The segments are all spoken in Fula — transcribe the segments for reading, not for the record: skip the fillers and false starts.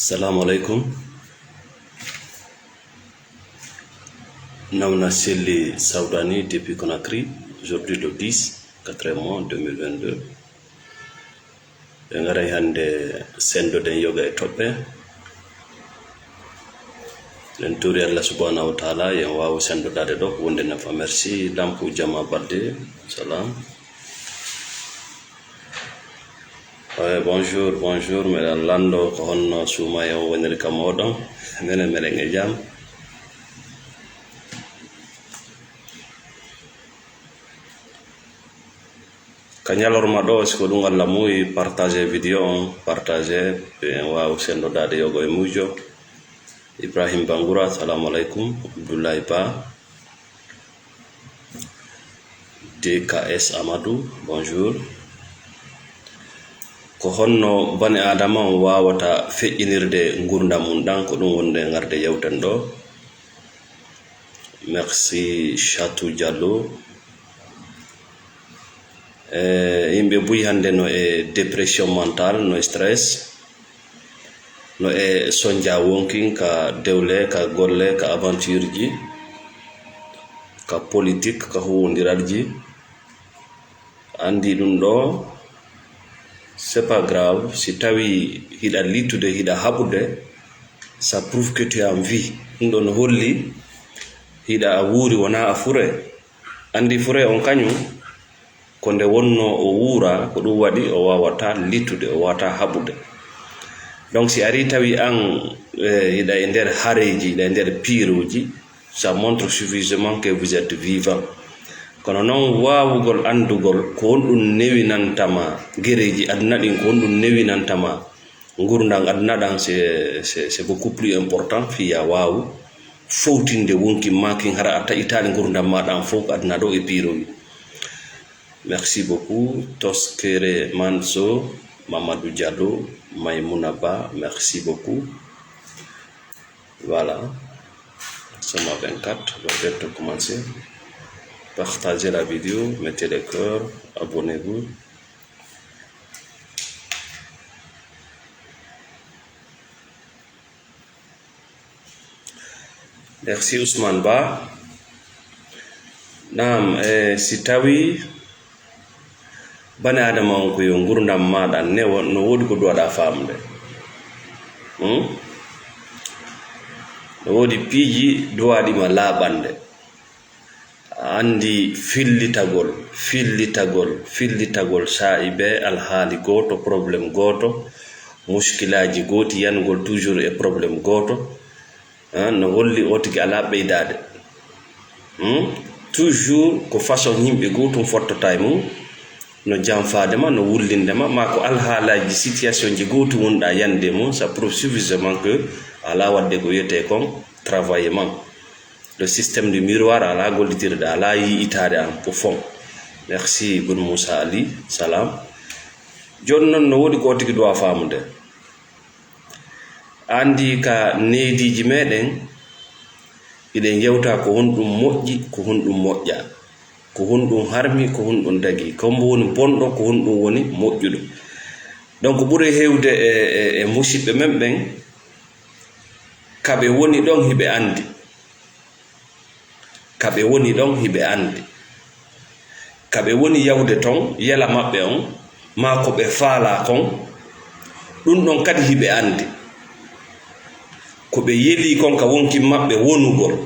Salam alaikum. Namna Seli Saoudani depuis Conakry, aujourd'hui le 10, 4e mois 2022. Ngara hande sendo den yoga e toppe. Len turi Allah subhanahu wa ta'ala yen wawu sendo dade do wonde nafa merci lampu jama balde salam. Bonjour, mais lando ko honno suma yo wonere kamodon menen melenge jam. Kanyalorma do siko dum Allah muy partager vidéo on partager waaw sendo dade yogo e mujo Ibrahim Bangoura assalamu alaikum Abdoulaye Ba DKS Amadou bonjour ko honno bani adama wawata feƴƴinirde gurdam mum dan ko ɗum wonde garde yewten ɗo. Merci Chatou Diallo. Yimɓe buyi hande no e dépression mentale no stress no e sonja wonkin ka dewle ka golle ka aventure ji ka politique ka huwondiralji andi ɗum ɗo c'est pas grave si tawi hiɗa littude hiɗa haɓude ça prouve que tu es en vie. ɗum ɗo no holli hiɗa wuuri wona a fure. andi fure on kañum ko nde wonno o wuura ko ɗum waɗi o wawata littude o wawata haɓude. Donc si ari tawi an hiɗa e nder hareji hiɗa e nder piiruji ça montre suffisamment que vous êtes vivant. kono noon wawugol andugol ko honɗum newinantama guereji aduna ɗin ko honɗum newinantama gurdam aduna ɗan c'est beaucoup plus important fiya wawu fowtinde wonki makin hara a taƴitali gurdam maɗan fof ko aduna ɗo e piiroji. Merci beaucoup Toskere Manso Mamadou Diallo Maïmouna Ba, merci beaucoup. Voilà, sommes à 24, on va bientôt commencer. Partagez la vidéo, mettez les cœurs, abonnez-vous. Merci Ousmane Ba. Naam, si tawi bani adama on ko yo gurdam maɗa no wodi ko duwaɗa famde. No wodi piiji duwaɗima laaɓande. Andi fillitagol sa'i be alhaali goto probléme goto muskilaji goti yangol toujours e probléme goto no holli o tigi ala ɓeydade. Toujours ko façon yimɓe gotum fottata e mum no janfadema no wullindema ma ko alhaalaji situation ji goti wonɗa yande mum ça prouve suffisamment que ala wadde ko wiyete kon travaillement. Le système du miroir ala gollitirde ala yi'itade en pour fond. Merci Boun Moussa Ali salam. Joni noon no wodi ko tigi dowa famude andi ka neediji meɗen iɗen yewta ko honɗum moƴƴi ko honɗum moƴƴa ko honɗum harmi ko honɗum dagi kombo woni bonɗo ko honɗum woni moƴƴuɗo. Donc ɓuuri hewde e musidɓe men ɓen kaɓe woni ɗon hiɓe andi kaɓe woni yawde ton yela maɓɓe on ma ko ɓe faala kon ɗum ɗon kadi hiɓe andi ko ɓe yeli kon ka wonki maɓɓe wonugol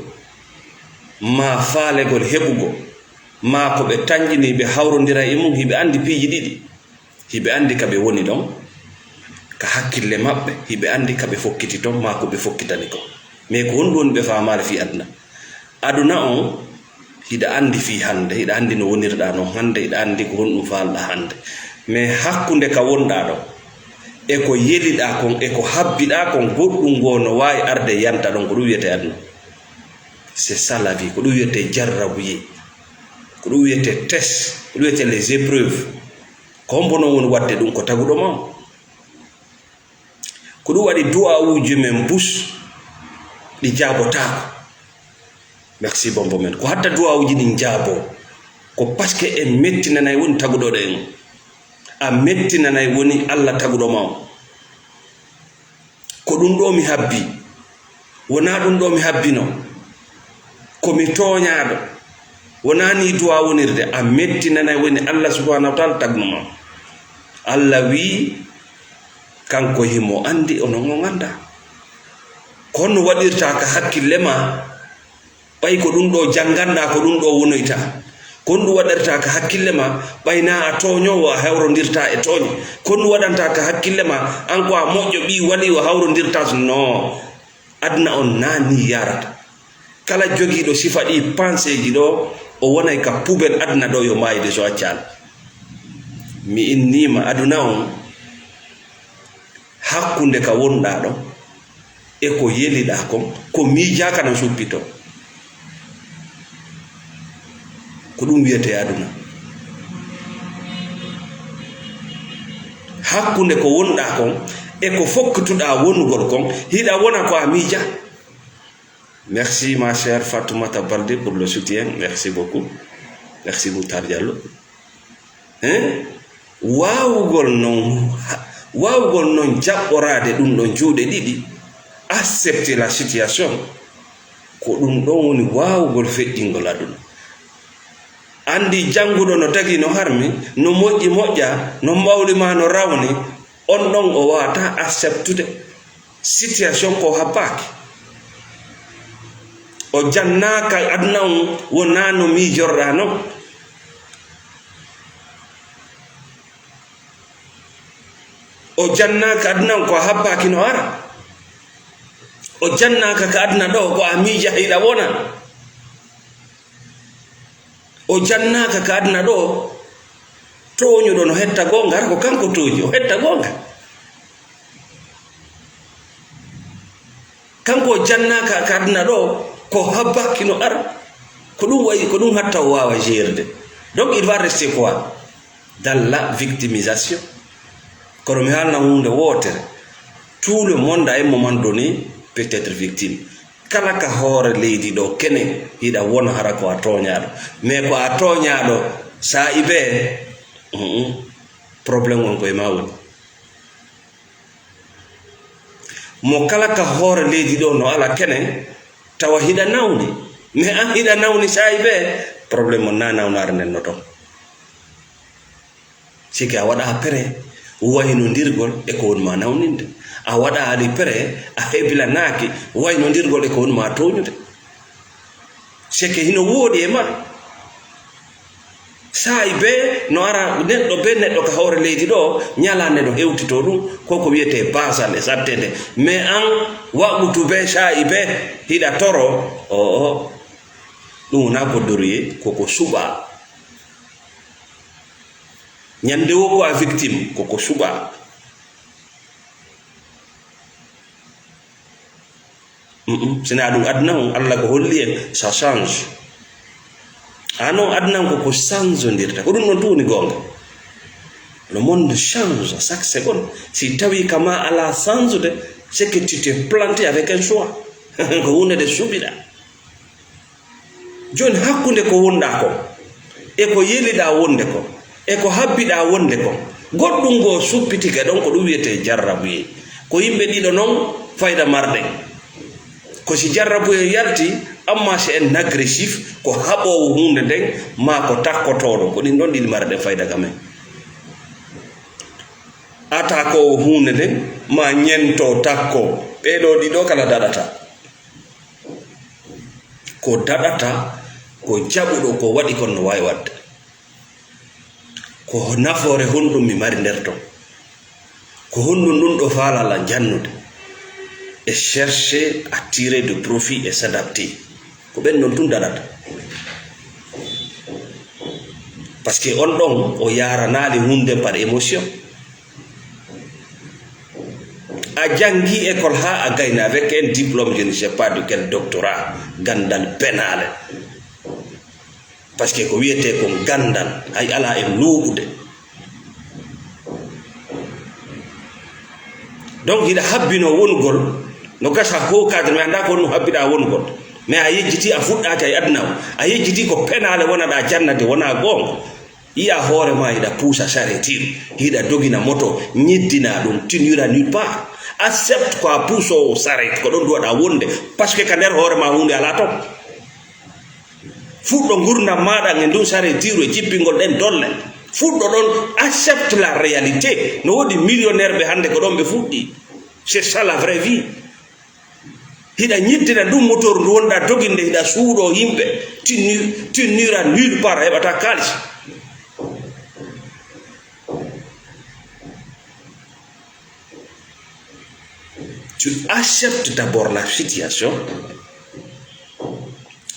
ma faalegol heɓugo ma ko ɓe tanjini ɓe hawrodira e mum hiɓe andi piiji ɗiɗi. hiɓe andi kaɓe woni ɗon ka hakkille maɓɓe hiɓe andi kaɓe fokkiti ton ma ko ɓe fokkitani kon mais ko honɗum woni ɓe famare fi aduna on hiɗa andi fi hande hiɗa andi no wonirɗa non hande hiɗa andi ko honɗum falɗa hande mais hakkude ka wonɗa ɗon e ko yeliɗa kon e ko habbiɗa kon goɗɗum go no wawi arde yanta ɗon ko ɗum wiyete aduna. C'est ça la vie ko ɗum wiyete jarrabuye ko ɗum wiyete test ko ɗum wiyete les épreuves ko hombono woni wadde ɗum ko taguɗo ma ko ɗum waɗi du'a uji men bus ɗi jabotako. Merci bombo men ko hatta du'a uji ɗin jaabo ko parce que en mettinanayi woni taguɗoɗo en a mettinanayi woni Allah taguɗo ma ko ɗum ɗo mi habbi wona ɗum ɗo mi habbino komi toñaɗo wona ni duwa wonirde a mettinanay woni Allah subhanahu wa ta'ala tagnuma Allah wi kanko himo andi ono ngo ganda kono waɗirta ka hakkille ma ɓay ko ɗum ɗo janganɗa ko ɗum ɗo wonoyta kon ɗum waɗirta ka hakkille ma ɓayna a toñowo a hawrodirta e toñe kon ɗum waɗanta ka hakkille ma an ko a moƴƴo ɓi waɗi o hawrodirta no adna on nani yarata kala jogiiɗo sifa ɗi pensé ji ɗo o wonay ka poubel adna ɗo yo mayde so accal mi innima aduna on hakkunde ka wonɗa ɗo e ko yeliɗa kon ko miija kana suppito ko ɗum wiyete aduna hakkunde ko wonɗa kon e ko fokkutuɗa wonugol kon hiɗa wona ko a miija. Merci ma chère Fatoumata Baldé pour le soutien, merci beaucoup. Merci Moutar Diallo. Wawugol non jaɓɓorade ɗum ɗon juuɗe ɗiɗi accepter la situation ko ɗum ɗon woni wawugol feƴƴingol aduna. Andi janguɗo no tagi no harmi no moƴƴi moƴƴa no mbawlima no rawni on ɗon o wawata acceptude situation ko habbaki o jannaka aduna on wona no miijorɗa non o jannaka aduna on ko habbaki no ara o jannaka ka aduna ɗo ko a miija hiɗa wona o jannaka ka aduna ɗo toñuɗo no hetta gonga ara ko kanko toñi o hetta gonga kanko jannaka ka aduna ɗo ko habbaki no ara ko ɗum wayi ko ɗum hatta o wawa gérde. Donc il va rester quoi dans la victimisation. Kono mi halna hunde wotere tout le monde à un moment donné peut être victime. Kala ka hoore leydi ɗo kene hiɗa wona hara ko a toñaɗo mais ko a toñaɗo sa ibe probléme on koye ma woni mo kala ka hoore leydi ɗo no ala kene tawa hiɗa nawni mais an hiɗa nawni sa ibe probléme on na nawnare nden no ton siki a waɗa pré waynodirgol e ko wonma nawninde a waɗa ali pré a heɓilanaki waynodirgol e ko wonma toñude seke hino woodi e ma sayi be no ara neɗɗo be neɗɗo ka hoore leydi ɗo ñalande no hewtito ɗum koko wiyete basal e sattede mais an waɓɓutu be sayi be hiɗa toro o ɗum wona ko doriye koko suɓa ñande wo ko a victime koko suɓa sina ɗum aduna on Allah ko holli en ça change non aduna on koko change ndirta ko ɗum non tuuni gonga le monde change chaque seconde si tawi kama ala change de c'est que tu t'es planté avec un choix ko hunde de suɓiɗa joni hakkunde ko wonɗa ko e ko yeliɗa wonde ko e ko habbiɗa wonde ko goɗɗum go suppitike ɗon ko ɗum wiyete jarrabuye ko yimɓe ɗiɗo noon fayda marɗe ko si jarrabuye yalti amma si en agressif ko haɓowo hunde nden ma ko takkotoɗo ko ɗin ɗon ɗiɗi marɗe fayda kamen atakowo hunde nden ma ñento takko ɓeɗo ɗiɗo kala daɗata ko daɗata ko jaɓuɗo ko waɗi kon no wawi wadde ko nafoore honɗum mi mari nder ton ko honɗum ɗum ɗo falala jannude et chercher à tirer de profit et s'adapter ko ɓen non tun daɗata parce que on ɗon o yaranali hunde par émotion a jangi école ha a gayni avec un diplôme je ne sais pas de quel doctorat gandal penale parce que ko wiyete ko gandal ay ala e luuɓude donc hiɗa habbino wonugol no gasa ho cadre mi anda ko no habbiɗa wonugol mais a yejjiti a fuɗɗaki e aduna o a yejjiti ko penale wonaɗa jannade wona gonga iya hore ma ida pusa saretir ida dogina moto nyiddina dum tinira nulle part accept ko a puso saret ko don duwada wonde parce que kander hore ma hunde ala to fuddo gurna mada nge ndu saretir e jippingol den dolle fuddo don accept la réalité no wodi millionnaire be hande ko don be fuddi c'est ça la vraie vie hida nyiddina dum motor ndu wonda doginde hida suudo yimbe tinira nulle part hebata kalis. Tu acceptes d'abord la situation,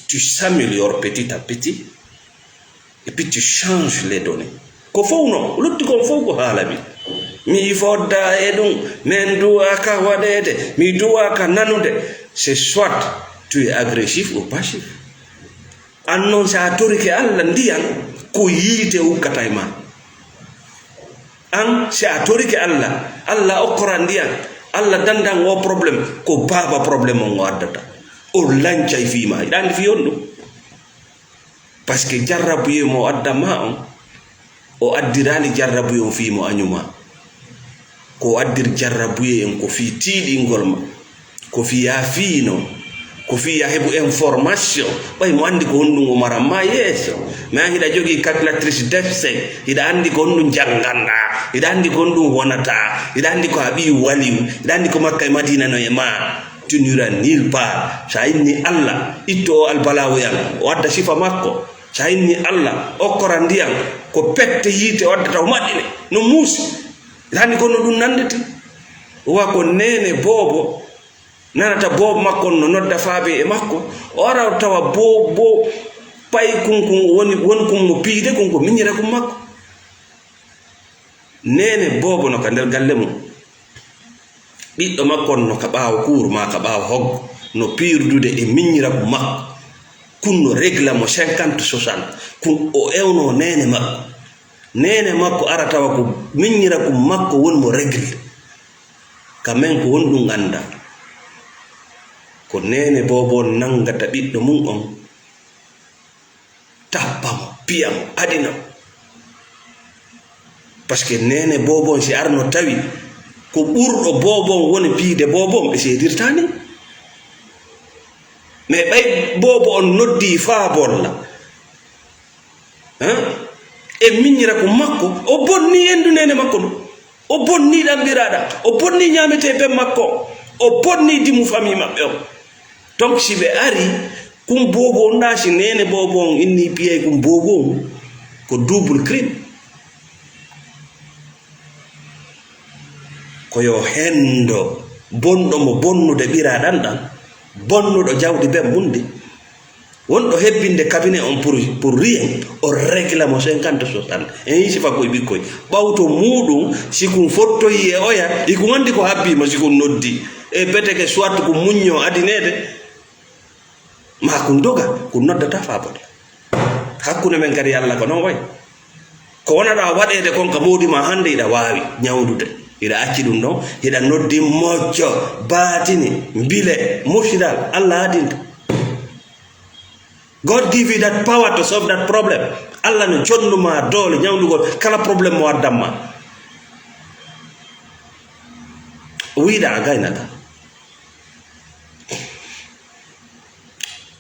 tu s'améliores petit à petit, et puis tu changes les données. Kofono, l'autre confo ko halabi. Mi foda edun, mendu aka wadede, mi doua aka nanude. C'est soit tu es agressif ou passif. Annonce à torike alla ndiyan ko yite u katayma. An c'est à torike alla okora ndiyan. Allah dandang wo problem ko baba problem on waddata o lancay fima dandi fi yondo parce que jarrabu ye mo addama on o addirani jarrabu ye fi mo anyuma ko addir jarrabu ye en ko fi tiidi ngolma ko fi ya fino ko fi ya hebu information bay mo andi ko hondu marama yeso ma hida jogi calculatrice defse hida andi ko hondu janganda hida andi ko hondu wonata hida andi ko abi waliu hida andi ko makka madina no e ma tunira nulle part sa inni alla itto al balawo yam wadda sifa makko sa inni alla okora ndiyam ko pette yite waddata o madine no musi hida andi ko no dum nandete wa ko nene bobo nanata bob makko no nodda faabe e makko ora tawa bo pay kunkun won kum mo piide kunko minyira kum makko nene bobo no ka der galle mum biddo makko no ka baaw kuur ma ka baaw hog no pirdude e minyira kum makko kunno regla mo 50 60 kun o ewno nene makko ara tawa ko minyira kum makko won mo regle kamen ko won dum anda ko nene bobo nangata biddo mum on tappam piyam adina parce que nene bobo si arno tawi ko burdo bobo woni piide bobo be sedirtani mais bay bobo on noddi faabolla e minyira ko makko o bonni endu nene makko o bonni dambirada o bonni nyamete be makko o bonni dimu fami mabbe o donc si be ari kum bobo ndasi nene bobo inni piye kum bobo ko double crime ko yo hendo bondo mo bonnude biradan dan bonnudo jawdi be mundi wondo hebbinde cabinet on pour rien o régla mo 50 60 en yisi fa ko bikoy bawto mudum sikun fottoyi e oya iku andi ko habbi mo sikun noddi e beteke soit ko munyo adinede ma kun doga kun noddata faabode hakkunde men kadi yalla ko non way ko wonada wadede kon ka modi ma hande ida wawi nyawdude ida acci dum non ida noddi moccio batini bile mufsidal Allah adinta God give you that power to solve that problem Allah no jonnuma dole nyawdugol kala problem mo waddamma wida gaynata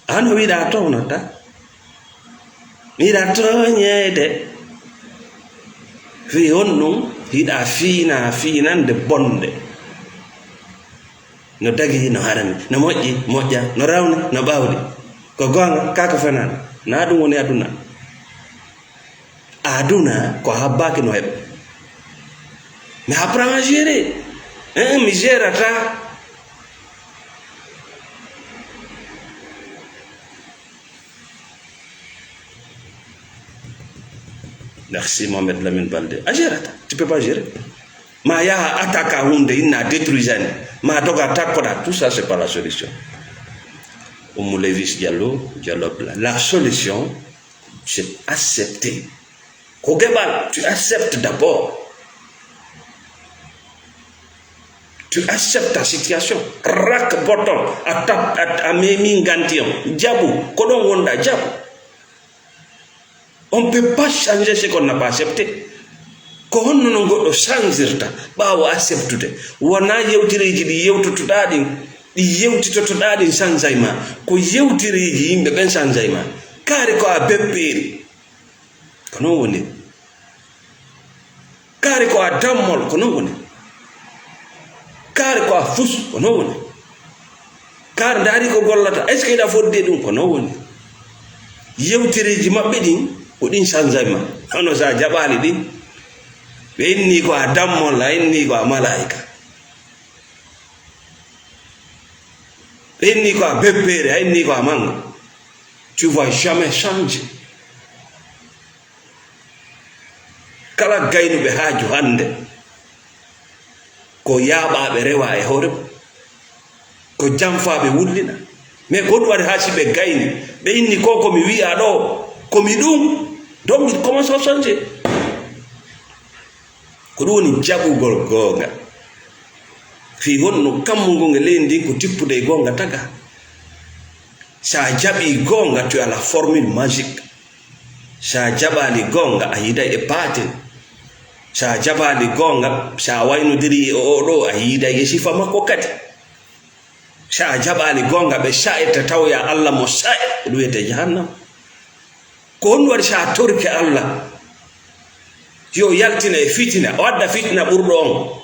ano wida to nata wida to nyede fi honnu hida finande bonde no dagi no harami no moƴƴa no rawni no bawdi ko gonga kaka fenan na dum woni aduna ko habbaki no heb mais apprends à gérer mi gérata merci Mohamed Lamine Balde a gérata tu peux pas gérer ma ya attaque hunde inna détruisane ma doga takkoda tout ça c'est pas la solution Oumou Lévis Diallo la solution c'est accepter Kogebal tu acceptes d'abord tu acceptes ta situation rak bottom a memi ngantiyon jabu ko don wonda jabu On ne peut pas changer ce qu'on n'a pas accepté. Ko honno no goɗɗo changer ɓaawo acceptude wona yewtireji ɗi yewtotoɗa ɗin ɗi yewtitotoɗa ɗin changer ma ko yewtireji yimɓe ɓen changer ma kaari ko a bepperi ko non woni kaari ko a dammol ko non woni kaari ko a fus ko non woni kaari ndaari ko gollata est ce que iɗa fodde ɗum ko non woni yewtireji maɓɓe ɗin ko ɗin changer ma hono sa jaɓali ɗin ɓe inni ko a dammol a inni ko a malaika ɓe inni ko a beppere a inni ko a mango tu vas jamais changer kala gaynuɓe haaju hande ko yaaɓaɓe rewa e hoore ko jamfaɓe wullina mais ko ɗum waɗi ha si ɓe gayni ɓe inni ko komi wi'a ɗo komi ɗum donc il commence à changer ko ɗum woni jaɓugol goonga fi honno kammugo nge leydi ndin ko tippude e goonga taga sa jaɓi goonga tu a la formule magique sa jaɓali goonga a yiiday e paten sa jaɓali goonga sa waynodiri e oɗo a yiiday e sifa makko kadi sa jaɓali goonga ɓe sa'irta tawya Allah mo sa'e ko ɗum wiyete jahannam ko honno waɗi sa torke Allah yo yaltina e fitina o wadda fitina ɓurɗo on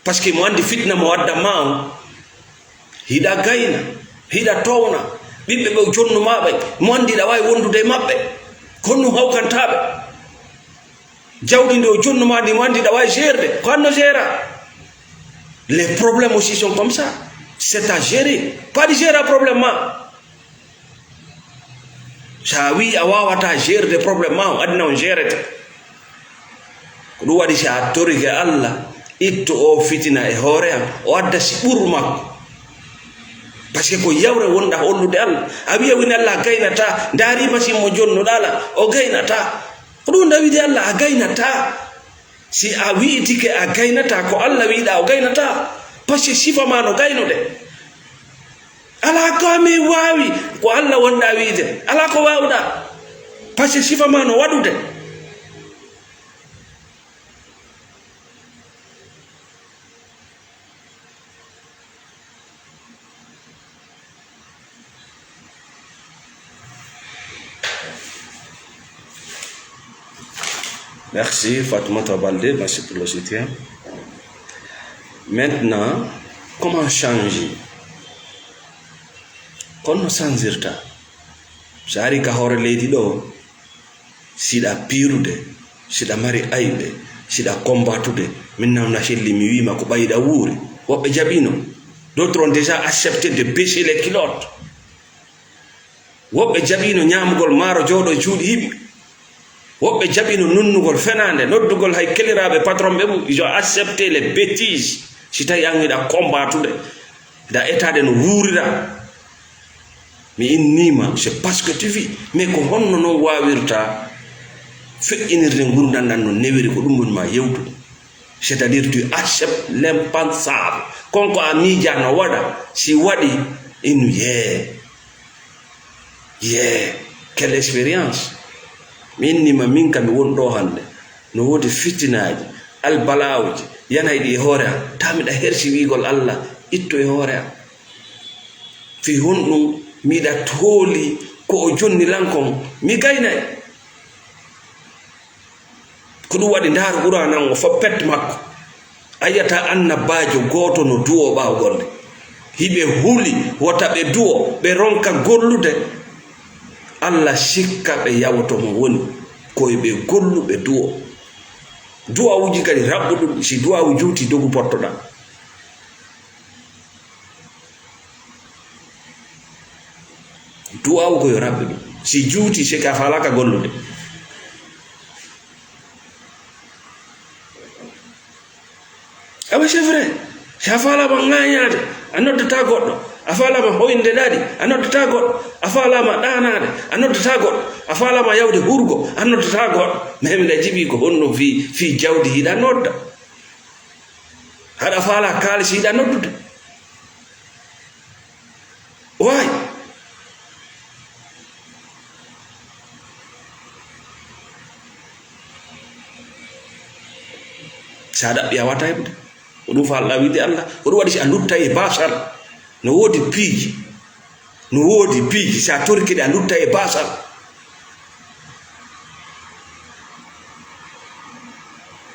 par ce que mo andi fitna mo wadda ma on hiɗa gayna hiɗa towna ɓiɓɓe ɓe jonnumaɓe mo andi ɗa wawi wondude e maɓɓe konno hawkantaɓe jawdi ndi o jonnuma ndi mo andi ɗa wawi gerde ko anno gera les problèmes aussi sont comme ça c'est à gérer pas de gérer problème ma sa wi a wawata gerde probléme ma o adina on gérete ko ɗum waɗi sa torike Allah itto o fitina e hoore am o adda si ɓuru makko par ce que ko yawre wonɗa hollude Allah a wiya woni Allah gaynata ndaari machine mo jonnuɗala o gaynata ko ɗum dawide Allah a gaynata si a wi'itike a gaynata ko Allah wiɗa o gaynata par ce que sifa ma no gaynude ala ko mi wawi ko Allah wonɗa wiide ala ko wawɗa par ce que sifa ma no waɗude Merci Fatoumata Baldé, merci pour le soutien. Maintenant, comment changer? Kono sanzirta sa ari ka hoore leydi ɗo siɗa piirude siɗa mari ayɓe siɗa combatude min namna helli mi wima ko ɓayiɗa wuuri woɓɓe jaɓino d'autres ont déjà accepté de baisser les culottes woɓɓe jaɓino ñamugol maaro jooɗo juuɗe yimɓe woɓɓe jaɓino nunnugol fenande noddugol hay keliraɓe patron ɓe mum ils ont accepté les bêtises si tawi an iɗa combatude da étade no wuurira mi innima c'est parce que tu vis mais ko honno noon wawirta feƴƴinirde gurdam ɗam no newiri ko ɗum woni ma yewtude c'est à dire tu acceptes l'impensable konko a miija no waɗa si waɗi inu quelle expérience mi innima min kam mi woni ɗo hande no wodi fitinaji albalawji yanayɗi e hoore am tamiɗa hersi wigol Allah itto e hoore am fi honɗum miɗa tooli ko o jonni lankon mi gaynay ko ɗum waɗi ndaaru ɓuranan o fo pet makko a yiyata annabajo gooto no duwo ɓaawo gonde hiɓe huli wota ɓe duwo ɓe ronka gollude Allah sikka ɓe yawoto mo woni koye ɓe gollu ɓe duwo duwawuji kadi raɓɓuɗum si duwawu juuti dogu pottoɗa duwawu koyo raɓɓe ɗum si juuti c'est ka falaka gollude awa c'est vrai sa falama ŋañade a noddata goɗɗo a falama hoyde ɗaɗi a noddata goɗɗo a falama ɗanade a noddata goɗɗo a falama yawde hurgo a noddata goɗɗo mais miɗa jiiɓi ko honno fi jawdi hiɗa nodda haɗa fala kaalisi hiɗa noddude way sada bi awata hebde dum fa Allah wiide Allah o do wadi si andutta e basal no wodi piiji sa torki de andutta e basal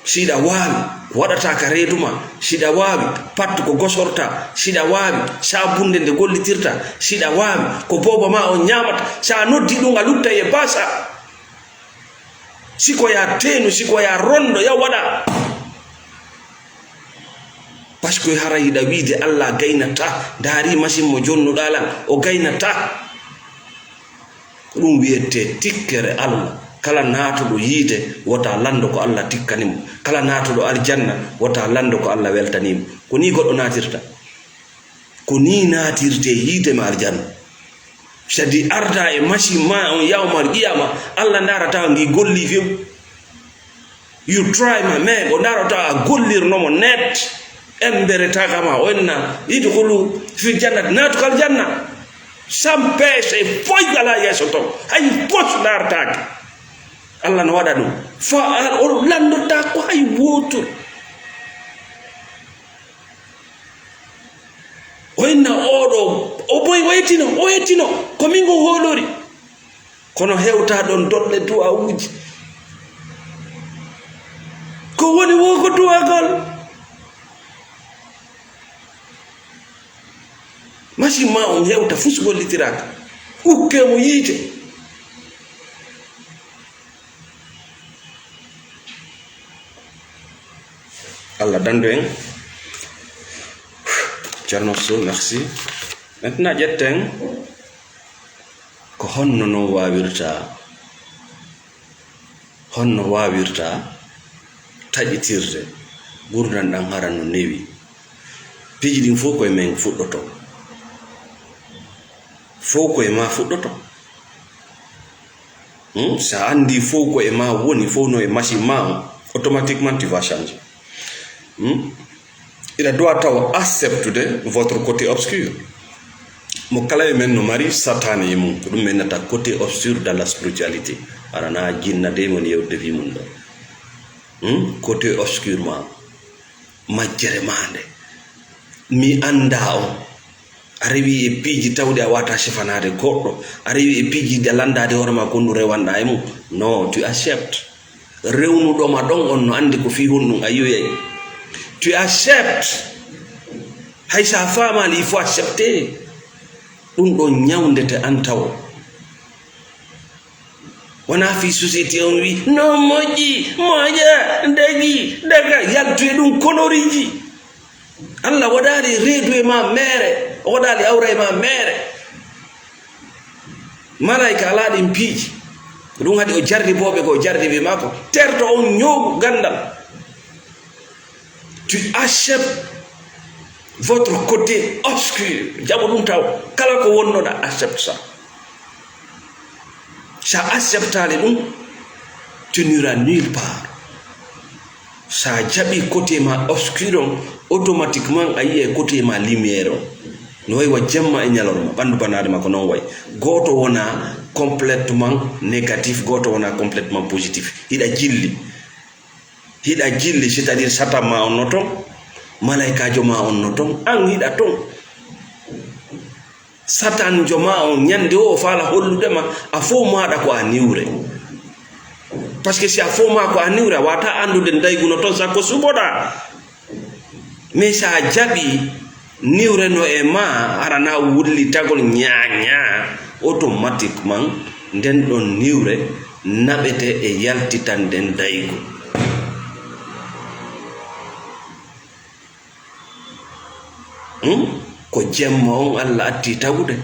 sida waawi waɗata ka reeduma siɗa waawi pattu ko gosorta siɗa waawi sabunde nde gollitirta siɗa waawi ko boba ma on ñamata sa noddi ɗum a lutta e basa siko ya tenu siko ya rondo ya waɗa par ce que hara yiɗa wiide Allah gaynata daari machine mo jonnuɗala o gaynata ɗum wiyete tikkere Allah kala naatuɗo yiide wota lando ko Allah tikkanimo kala naatuɗo aljanna wota lando ko Allah weltanimo ko ni goɗɗo naatirta ko ni naatirte yiide ma aljanna sadi arda e machine ma on yawmal qiyama Allah darata ngi golli few you try my man o darata a gollirnomo net embere tagama onna idkhulu fi jannat naatu kal janna sam peese foy ala yeso to hay pos dartake Allah no waɗa ɗum fa o landota ko hay woto o inna oɗo o boy o yettino ko min go holori kono hewta ɗon dolle duwawuji ko woni wo ko duwagol machine ma on hewta fusgollitiraka ukkemo yiite Allah dandu en Thierno Sow merci maintenant jetten ko honno wawirta taƴitirde gurdan ɗan haran no newi piji ɗin fof koye men fuɗɗoto fof koye ma fuɗɗoto sa andi fof koye ma woni fof no e machine ma on automatiquement tu vas changer. Il doit accepter votre côté obscur. Mo kala men no mari satan e mum ko dum menata côté obscur dans la spiritualité arana jinna de mon yewde vi mun do côté obscur ma majjere mande mi anda o arewi e piji tawde a wata sifanade goddo arewi e piji de landade horma ko ndu rewanda e mum no tu acceptes rewnu do ma don on no andi ko fi honnum ayoyay tu acceptes hay sa fama il faut accepter ɗum ɗo ñawndete an taw wona fi société on wi no moƴƴi moƴa dagi daga yaltu e ɗum konoriji Allah waɗali reedu e ma mere o waɗali awra e ma mere malaika alaɗin piiji ɗum haɗi o jarriboɓe ko jarriɓe makko terto on ñoogu gandal. Tu acceptes votre côté obscur. Jabu taw kala ko wonno da accepte ça. Ça accepte dum tu n'iras nulle part. Ça jabi côté ma obscur automatiquement ayi côté ma lumière. No way wa jamma e nyalorma bandu banade mako non way. Goto wona complètement négatif, goto wona complètement positif. Ida jilli c'est-à-dire satan ma on noton malaika joma on noton an hida ton satan joma on nyande o fala holludema a fo maada ko a niwre parce que si a fo ma ko a niwre wata andude dayguno ton sakko suboda mais sa jabi niwre no e ma arana wulli tagol nyaanya automatiquement den don niwre nabete e yaltitan den daygu. Ko jemma on Allah atti tawude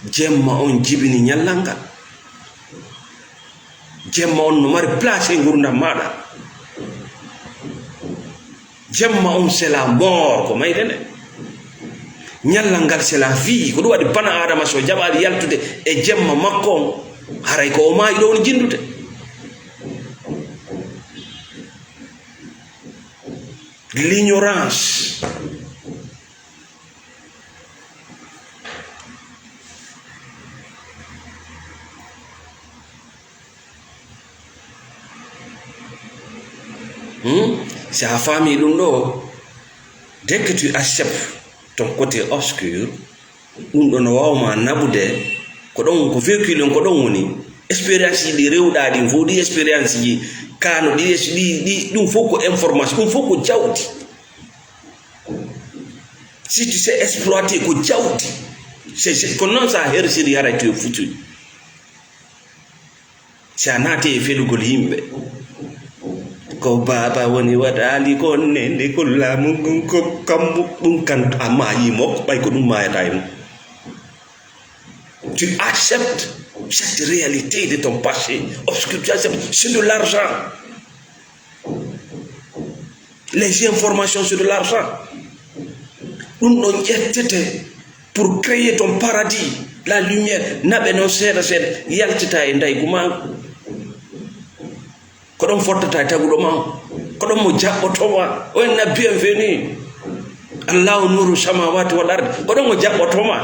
jemma on jibini nyallanga jemma on no mari place e gurdam maɗa jemma on c'est la mort ko maydene nyallangal c'est la vie ko ɗum waɗi bana adama so jaɓali yaltude e jemma makko on haray ko o maayi ɗo woni jindude l'ignorance. si a faami ɗum ɗo, dès que tu acceptes ton côté obscur, ɗum ɗo no wawma naɓude ko ɗon ko véhicule ko ɗon woni expérience ji ɗi rewɗa ɗin fof ɗi expérience ji kano ɗi ɗum fof ko information, ɗum fof ko jawdi. Si tu sais exploiter ko jawdi, c'est ko noon sa hersiri haray tu e foutu. Si a naati e felugol yimɓe ko baba woni waɗali ko nende ko laamu ko kammu ɗum kan a maayi mokko ɓay ko ɗum mayata e mum. Tu acceptes cette réalité de ton passé obscur, tu acceptes, c'est de l'argent. Les informations, c'est de l'argent. Ɗum ɗon ƴettete pour créer ton paradis, la lumière. Naɓe noon seeɗa seeɗa yaltita e ndaygu ma, ko ɗon fottata e taguɗo ma, ko ɗon mo jaɓɓotoma. O enna bienvenu, allahu nuru samawati wal ardi, ko ɗon mo jaɓɓotoma,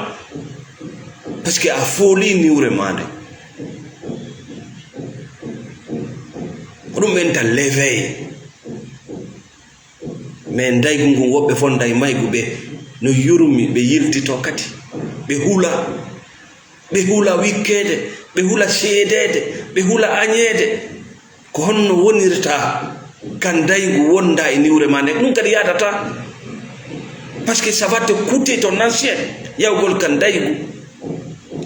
parce que a fooli niwre ma nde. Ko ɗum ɓenta l'éveil. Mais ndaygu ngu woɓɓe fon nday maygu ɓe no yurmi, ɓe yiltito kadi, ɓe hula wikkede, ɓe hula seedede, ɓe hula añede. Ko honno wonirta kan ndaygu wonda e niwre ma nde, ɗum kadi yadata, parce que ça va te coûter ton ancien yawgol kan ndaygu.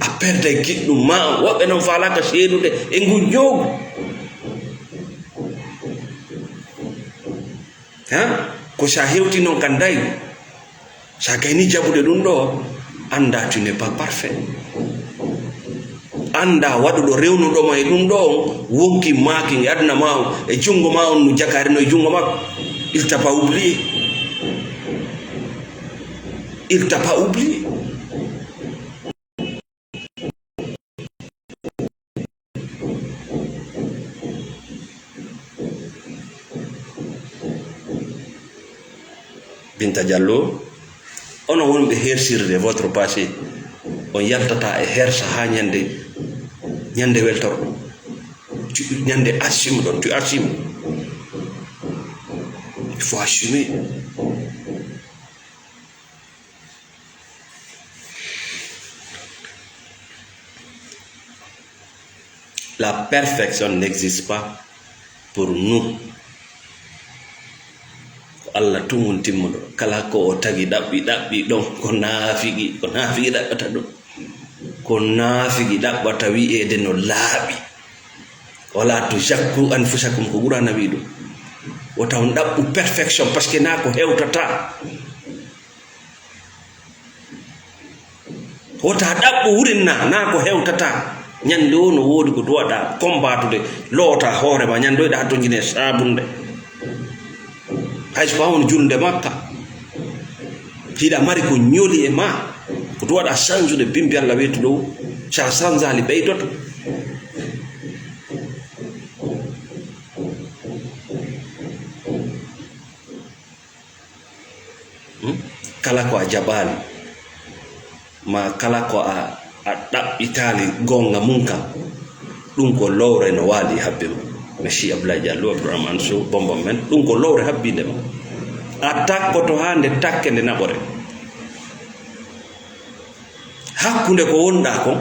A perda e giɗɗum ma, woɓɓe noon falaka seedude e ngu ñoogu. Ko sa hewti noon kan ndaygu, sa gayni jaɓude ɗum ɗo, anda tu n'es pas parfait. Anda waɗuɗo rewnuɗoma e ɗum ɗo on wonki maaki e aduna ma on e jungo ma on no jakari no e jungo makko. Il t'a pas oublié. Il t'a pas oublié. Binta Diallo, on wonɓe hersirde votre passé, on yaltata e hersa ha ñande weltorɗo, ñande assume ɗon, tu assumes. Il faut assumer. La perfection n'existe pas pour nous. Allah tumun timmuɗo kala ko o tagi ɗaɓɓi ɗon ko naafigi ɗaɓɓata ɗum, ko naafigi ɗaɓɓata wi'ede no laaɓi. Wala to jakku anfusakum ko ɓurana wi ɗum, wota on ɗaɓɓu perfection par ce que na ko hewtata. Wota ɗaɓɓu wurinna na ko hewtata. Ñande o no woodi ko duwaɗa combatude loota hoorema, ñande o ɗa toñine sabunde hay so on julde makka hiɗa mari ko ñoli e ma ko to waɗa change de bimbi Allah wetu ɗo sa sanzali ɓeydoto. Kala ko a jaɓali ma kala ko a ɗaɓɓitali gonga mum kam ɗum ko lowre no waali habbe ma. Merci Abdoulaye Diallo, Abdourahmane Sow, bombom men, ɗum ko lowre habbinde ma. A takkoto ha nde takke nde naɓore. Hakkunde ko wonɗa kon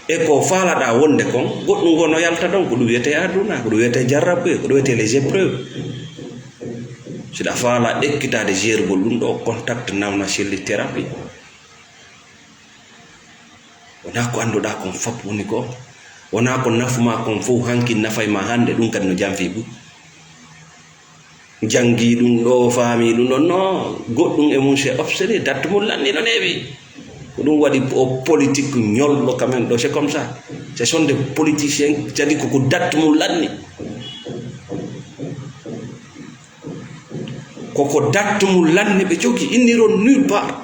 e ko faalaɗa wonde kon, goɗɗum ngo no yalta ɗon, ko ɗum wiyete aduna, ko ɗum wiyete jarrabe, ko ɗum wiyete les épreuves. Siɗa faala ekkitade jergol ɗum ɗo contact nawna selli thérapie. Wona ko annduɗa kon fop woni ko, wona ko nafuma kon fof hanki nafay ma hande, ɗum kadi no janfi bu jangi ɗum ɗo faami ɗum ɗo no goɗɗum e mum c'est obsédé, date mum lanni no neewi ko ɗum waɗi o politique ñolɗo quand même ɗo, c'est comme ça, ce sont des politiciens jadi koko date mum lanni, koko date mum lanni ɓe jogi, inniron nulle part.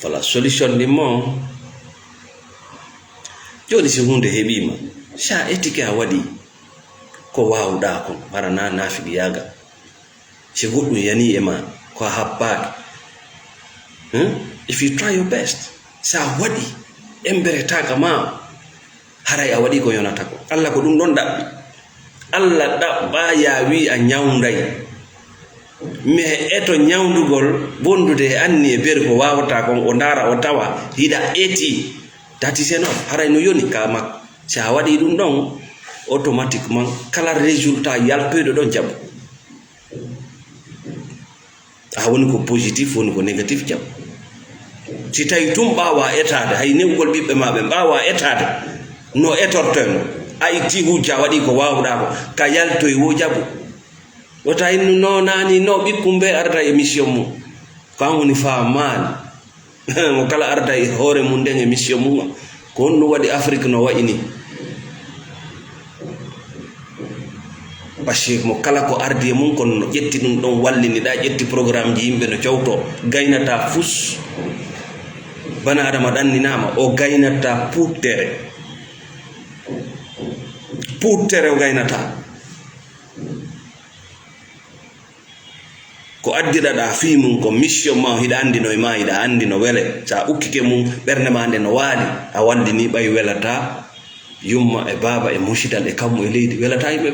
Voilà, solution ɗin mo joni si hunde heɓima sa etike a waɗi ko wawɗa kon, wara na nafiɗi yaga se goɗɗum yani e ma ko habbaɗe. If you try your best, sa waɗi emberetaga ma haray a waɗi ko yonata ko. Allah ko ɗum ɗon ɗaɓɓi. Allah ɗaɓɓa ya wi a ñawday, mais eto ñawdugol bondude e anni e ber ko wawata kon o ndara o tawa hiɗa eti dati seno haray no yoni ka makko. sa waɗi ɗum ɗon automatiquement kala résultat yaltoyɗo ɗon jaɓu. a woni ko positif woni ko négatif jaɓu. si tawi tum ɓawa etade hay newgol ɓiɓɓe maɓe ɓawa etade no etortoyno a itti hujja waɗi ko wawɗa ko ka yaltoy wo jaɓu. o tawi no nani no ɓikkum ɓe arda e mission mum kan woni famani mo kala arda e hoore mum nden e mission mum ko on ɗum waɗi Afrique no wayini. parce que mo kala ko ardi e mum kono no ƴetti ɗum ɗon walliniɗa ƴetti programme ji yimɓe no cewto gaynata fus bana adama ɗanninama o gaynata puuttere o gaynata ko addiraɗa fi mum ko mission ma hiɗa andi no e ma hiɗa andi no wele sa ukkike mum ɓernde ma nde no waali a wallini ɓay welata yumma e baba e musidal e kammu e leydi welata yimɓe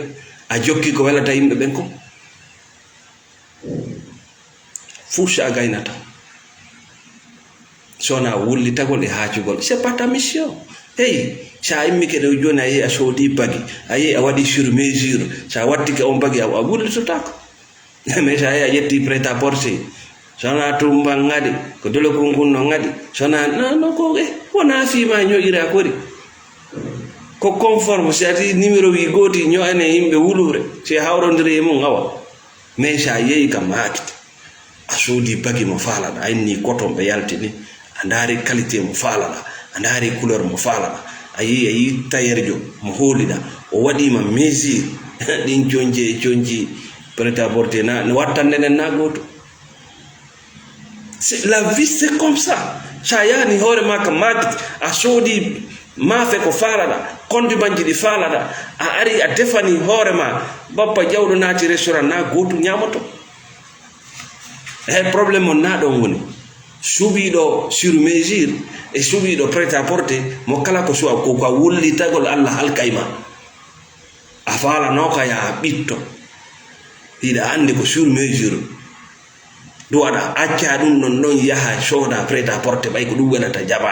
a jokki ko welata yimɓe ɓen ko fus a gaynata sona wullitagol e haacugol c'est pas ta mission. Hey, sa immike ɗo joni a yehi a soodi bagi a yehi a waɗi sur mesure sa wattike on bagi a wullitotako mais sa yehi a ƴetti prêt à porter sona tumbal ngadi ko dole kongun no ngadi sona no ko wona fima ñoƴira kori ko conforme si ati numéro wi goti ño'ane yimɓe wulure si hawrodiri e mum awa. mais sa yehi kam haakite a soodi bagi mo faalaɗa a inni coton ɓe yaltini a ndaari qualité mo faalaɗa a ndaari couleur mo faalaɗa a yi tayerjo mo hooliɗa o waɗima mesure ɗin jonji e jonji prêt à porter na wattan nenen na goto. la vie c'est comme ça. sa yani hoore ma ka makiti a soodi maafe ko faalaɗa condiment ji ɗi faalaɗa a ari a defani hoore ma bappa jawɗo naati restaurant na goto ñamoto. Probléme on na ɗon woni suɓiɗo sur mesure e suɓiɗo prêt à porter mo kala ko suwa ko ka wullitagol Allah halkayma a falano ka ya ɓitto hiɗa andi ko sur mesure ɗum waɗa acca ɗum ɗon ɗon yaha sooda prêt à porter ɓay ko ɗum welata jaɓa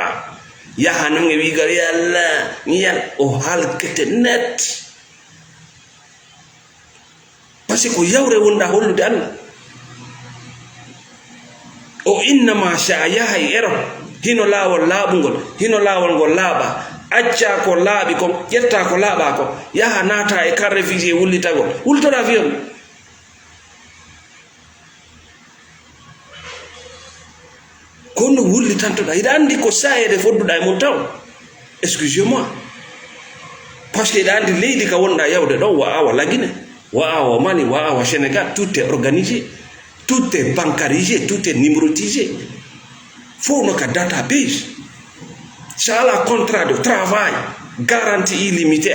yaha non e wigar yalla yal o halkete net par ce que ko yawre wonɗa hollude Allah. o innama sa yahay ero hino laawol laaɓugol hino laawol ngol laaɓa acca ko laaɓi ko ƴetta ko laaɓa ko yaha naata e car réfugié wullitagol wultora fiyon ko no wullitantoɗa hiɗa andi ko sayede fodduɗa e mum taw excusez moi par ce que hiɗa andi leydi ka wonɗa yawde ɗon wa awa lagine wa awa Mali wa awa Sénégal tout est organisé. Tout est bancarisé, tout est numérotisé. Faut nos database. Ça a un contrat de travail, garantie illimitée.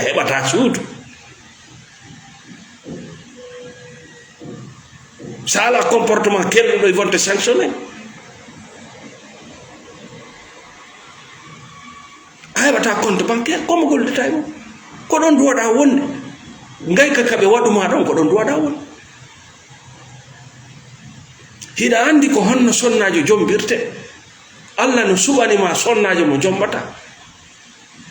Ça a un comportement qu'ils vont te sanctionner. Il y a un compte bancaire. Comment vous le dites? Quand on doit avoir un, ngay kakabe wadu ma don ko don doa dawol. Hiɗa andi ko honno sonnajo jombirte. Allah no suɓani ma sonnajo mo jombata.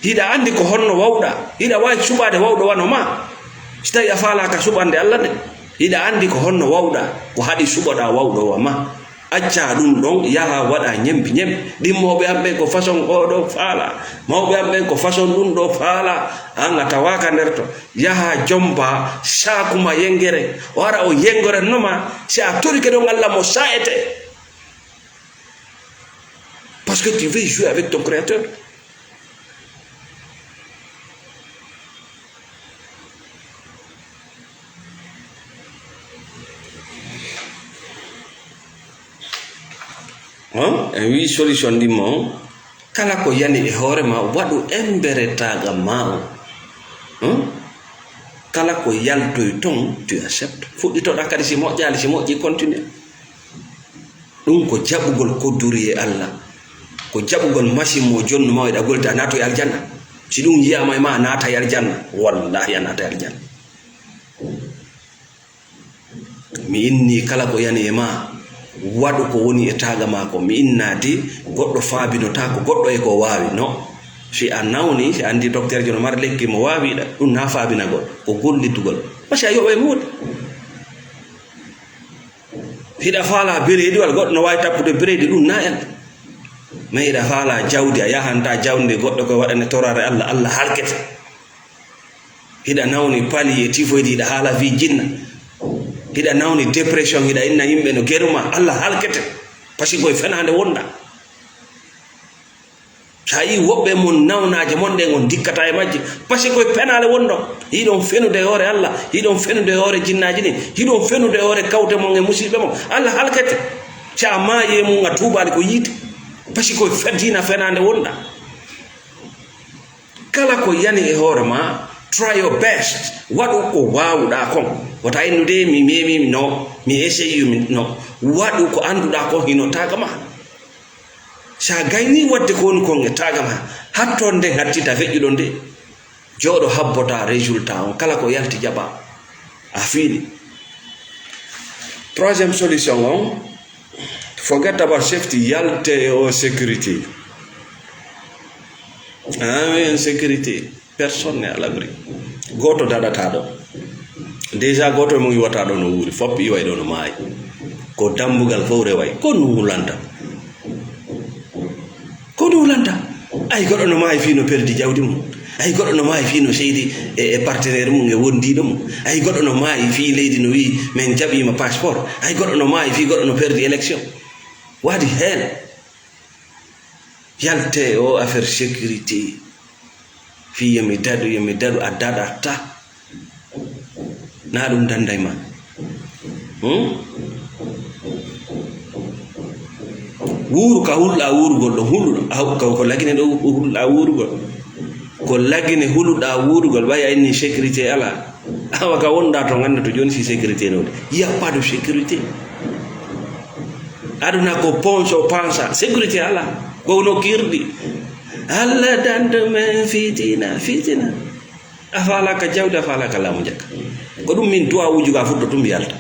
Hiɗa andi ko honno wawɗa. Hiɗa wawi suɓade wawɗo wano ma. So tawi a falaka suɓande Allah nde. Hiɗa andi ko honno wawɗa ko haɗi suɓoɗa wawɗo wa ma. Acca ɗum ɗon yaha waɗa ñempi ñempi. Ɗimmoɓe amɓe ko façon oɗo faala. Mawɓe amɓe ko façon ɗum ɗo faala. An a tawaka nder to yaha jomba sakuma yengere o ara o yengore noma si a torike ɗon Allah mo saete parce que tu veux jouer avec ton créateur. En wi solution ɗi mo kala ko yani e hoore ma waɗu emberetaga ma o kala ko yaltoy ton tu accept fuɗɗitoɗa kadi si moƴƴi continue ɗum ko jaɓugol kodduri e Allah ko jaɓugol machine mo jonnu ma waɗa golde a nato e aljanna si ɗum yiyama e ma a naata e aljanna wallahi a naata e aljanna mi inni kala ko yani e ma waɗu ko woni e taga ma ko mi innade goɗɗo faabinota ko goɗɗo e ko wawi no si a nawni si andi docteur jono mar lekki mo wawiɗa ɗum na faabina goɗɗo ko gollitugol parce que a yoɓa e muɗum hiɗa faala bireedi walla goɗɗo no wawi tappude bireedi ɗum na en ma hiɗa faala jawdi a yahanta jawde goɗɗo koye waɗane torare Allah Allah halkete hiɗa nawni pali e typhoïde hiɗa haala wi jinna hiɗa nawni dépression hiɗa inna yimɓe no geruma Allah halkete par ce que koye fenade wonda sa yi woɓɓe mon nawnaje mon ɗen on dikkata e majje par ce que koye penale wonɗo hiɗon fenude e hoore Allah hiɗon fenude e hoore jinnaji ɗin hiɗon fenude e hoore kawte mon e musidɓe mon Allah halkete sa maayi e mum a tuubali ko yiite par ce que koye fedina fenade wonɗa kala ko yani e hoore ma try your best waɗu ko wawuɗa kon wota innude mi memi no mi essayi no waɗu ko anduɗa kon hino taga ma sa gayni wadde ko woni kon e taga ma hatton nden hattita feƴƴuɗo nde jooɗo habbota résultat on kala ko yalti jaɓa a fiiɗi troisième solution on forget about safety yalte o sécurité sécurité personne n'est à l'abri goto daɗata ɗo déjà goto mo yiwata ɗo no wuuri foppi iway ɗo no maayi ko dambugal fof reway ko no wulanta ay goɗɗo no maayi fi no perdi jawdi mum ay goɗɗo no maayi fi no seydi e partenaire mum e wondiɗo mum ay goɗɗo no maayi fi leydi no wi min jaɓima passeport ay goɗɗo no maayi fi goɗɗo no perdi élection waɗi heen yalte o affaire sécurité fi yomi daɗu a daɗata na ɗum danday ma wuuru ka hulɗa wuurugol ɗo huluɗo ko lagine ɗo hulɗa wuurugol ko lagine huluɗa wuurugol ɓay a inni sécurité ala awa ka wonɗa to ganda to joni si sécurité node yiya pas de sécurité aduna ko ponso pensa sécurité ala kowno kirɗi Allah dande men fitina a falaka jawdi a falaka laamu jakka ko ɗum min duwa wujuga fuɗɗo tum yalta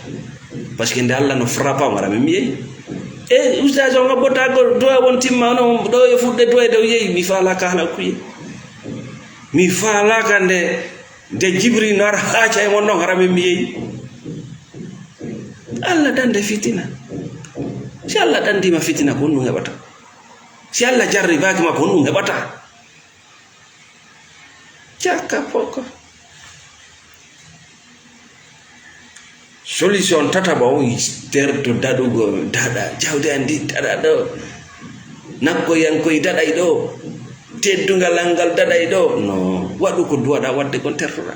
par ce que nde Allah no frappa ngara min mi yeyi e ustage o ngabbotago doya won timma no ɗo e fuɗɗe doyde o yeyi mi falaka hala kuye mi falaka nde Jibril no ara haaca e mon noon hara min mi yeyi Allah dande fitina si Allah dandima fitina ko ɗum heɓata si Allah jarribaki ma ko ɗum heɓata jakka poko solution tataɓa o terto daɗugo daɗa jawdi andi daɗa ɗo nakkoyankoye daɗay ɗo teddugal angal daɗay ɗo no waɗu ko duwaɗa wadde kon tertoɗa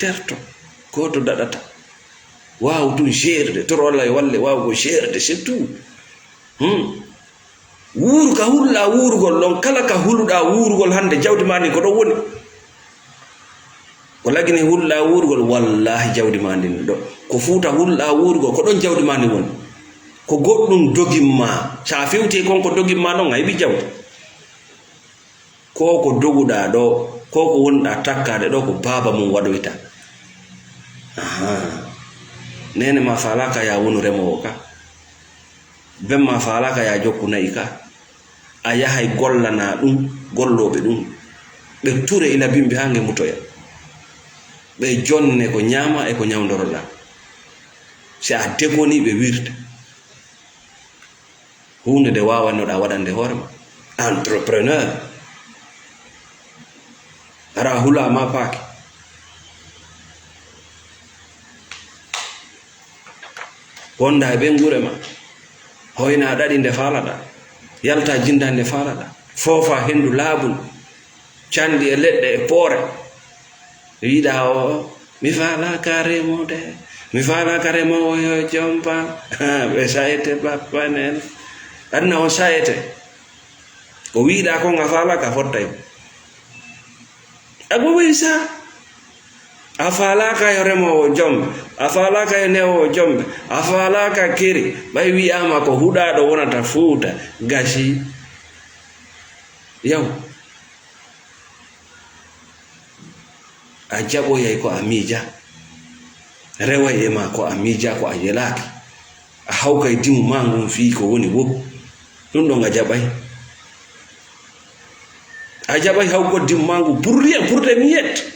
terto goto daɗata waw tum gerde toro Allah e walle wawgo gerde c'est tout wuuru ka hulɗa wuurugol ɗon kala ka huluɗa wuurugol hande jawdi ma ndi ko ɗon woni ko lagine hulɗa wuurugol wallahi jawdi ma ndi ɗo ko fuuta hulɗa wuurugol ko ɗon jawdi ma ndi woni ko goɗɗum dogimma sa fewti konko dogimma ɗon a heɓi jawdi ko ko doguɗa ɗo ko ko wonɗa takkade ɗo ko baba mum waɗoyta nene ma falaka ya wonu remowo ka bemma falaka ya jokku nayi ka a yahay gollana ɗum golloɓe ɗum ɓe ture ila bimɓe ha ngemutoya ɓe jonne ko ñama e ko ñawdoroɗa si a degoni ɓe wirta hunde nde wawannoɗa waɗande hoorema entrepreneur ara hulama paake wonda e ɓen gure ma hoyna ɗaɗi nde falaɗa yalta jinda nde falaɗa foofa hendu laabul candi e leɗɗe e poore wiɗa o mi falaka remude mi falaka remowo yo jompan ɓe sayete bappanen aduna o sayete ko wiɗa kon a falaka fottay ago wisa afala ka yoremo jombe afala ka newo jombe afala ka kiri bay wi ama ko huda do wonata fuuta gashi yaw a jabo yai ko amija rewa yema ko amija ko ayelaki a hawka dimu mangum fi ko woni wo dum do ngajabay a jabay hawko dimu mangu burriya burde miyet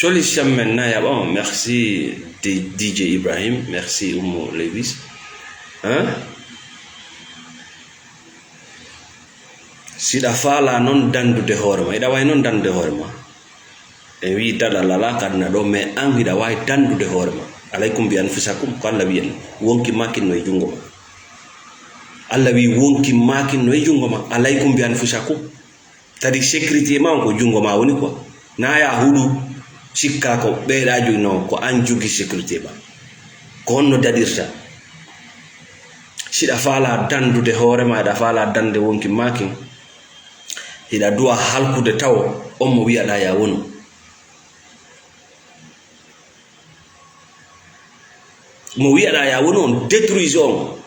Solution maintenant, bon, merci DJ Ibrahim, merci Oumou Levis. Sida fala non dandu de horma, ida way non dandu de horma. E wi dala lala kadna do me an ida way dandu de horma. Alaikum bi anfusakum qalla biyan wonki makin no jungo ma. Allah wi wonki makin no jungo ma alaikum bi anfusakum. Tadi sécurité ma ko jungo ma woni quoi. Na ya hudu sikka ko beedaju no ko anjugi sécurité ba ko onno dadirta sida fala dandude hoore ma da fala dande wonki makin ida duwa halkude taw on mo wi'ada ya wonu mo wi'ada ya wonu on détruise on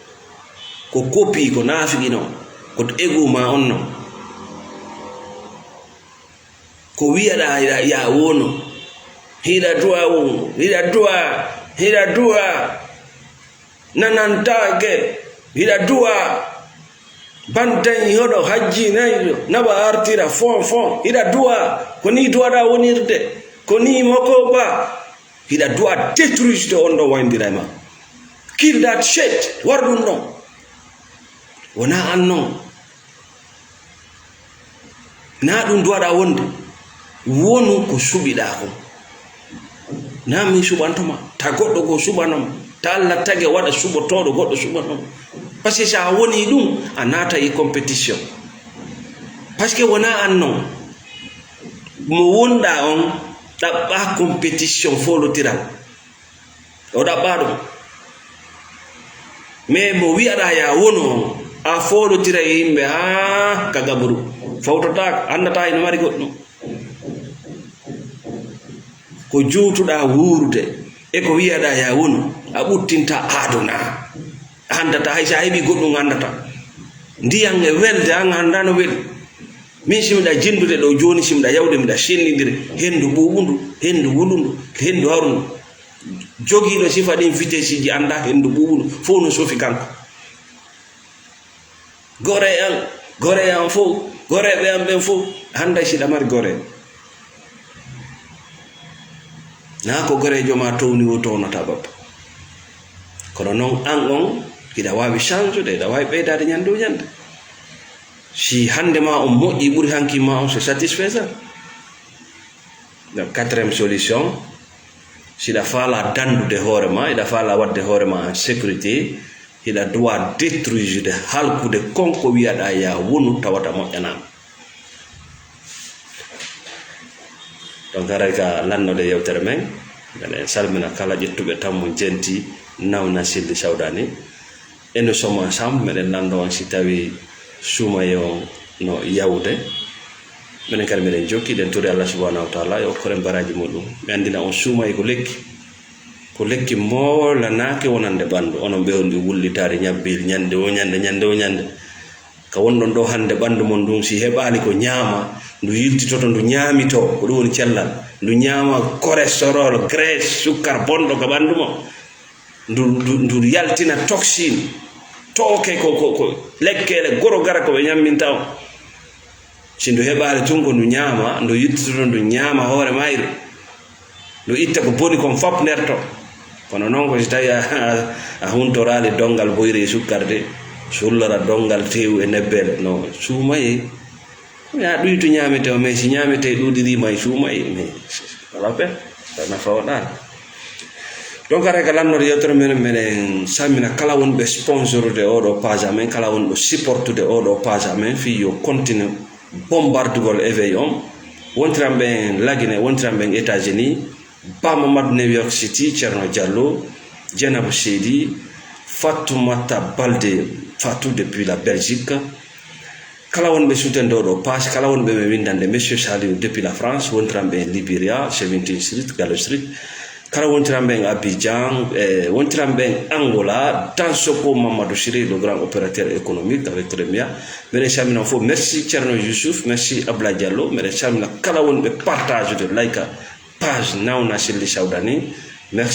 ko copie ko nafigi no ko ego ma on no ko wi'ada ya wonu hida dua nanantage hida dua bantan hodo haji nayo naba artira fon hida dua koni dua da wonirde koni moko ba hida dua détruire de ondo wandira ma kill that shit wardun no wona anno na dum dua da wonde wonu ko subida ko nami subantoma ta goddo go subanam ta Allah tage wada subotodo goddo subanam parce que sa woni dum anata e competition parce que wona anno mo wonda on dabba competition folo tiral o dabba dum mais mo wi'ada ya wono a folo tira yimbe ha kagaburu fawtota andata ina mari goddo ko juutuda wuurde e ko wi'ada ya wono a buttinta aduna andata hay sa hebi goddo andata ndiyam e welde an andano wel min simda jindude do joni simda yawde mi da sennidire hendu bubundu hendu wulundu hendu harundu jogiido sifa din vitesse ji anda hendu bubundu fo no sofi kanko gore an fo gore be am ben fo handa sida mar gore na ko gore joma towni o townata baba kono non an on ida wawi change da wawi beydade nyande nyande si hande ma on moƴƴi ɓuri hanki ma on c'est satisfaisant. Donc quatrième solution sida fala dandude hoore ma ida fala wadde hoore ma en sécurité ida doit détruire halkude konko wi'aɗa ya wonu tawata moƴƴanama. Donc aray ka lannode yewtere men en salmina kala ƴettuɓe tammo jenti nawna silde sawdani et nous sommes ensemble meɗen lando on si tawi sumaye on no yawde minen kadi miɗen jokkiɗen turi Allah subhanahu wa ta'ala yo hokkore baraji muɗum mi andina on sumaye ko lekki molanake wonande ɓandu onon ɓewndi wullitare ñabbiri ñande o ñande ka wonɗon ɗo hande ɓandu mon ɗum si heɓali ko ñaama ndu yiltitoto ndu ñaamito ko ɗum woni cellal ndu ñaama cholestérol graisse sukkar bonɗo ka ɓandu mo ndu yaltina toxine tooke ko lekkele goro gara ko ɓe ñamminta o si ndu heɓali tun ko ndu ñaama ndu yiltitoto ndu ñaama hoore mayre ndu itta ko boni kon fop nerto kono noon ko si tawi a huntorali dongal boyre e sukkarde sullora dongal tew e nebbel no suumaye ya ɗuytu ñamete o mais si ñamete ɗuɗirima e suumaye mais wala pe nafa waɗani. Donc ara ka lannode yewtere men minen sammina kala wonɓe sponsorude oɗo page amen kala wonɓe supportude oɗo page amen fi yo continue bombardugol éveil on wontiran ɓen lagine wontiran ɓen États-Unis Ba Mamad New York City, Thierno Diallo, Djenab Chedi, Fatoumata Balde, Fatou depuis la Belgique, Kalawon be soutien d'Oro Pass, Kalawon be Windande, Monsieur Saliou depuis la France, Wontrambe Liberia, 17 Street, Gallo Street, Kalawon Trambeng Abidjan, Wontrambe Angola, Dansoko Mamadou Chiri, le grand opérateur économique avec Remia. Merci Thierno Youssouf, merci Abla Diallo, merci Kalawon be partage de like page Naouna Chili Chaudani, merci.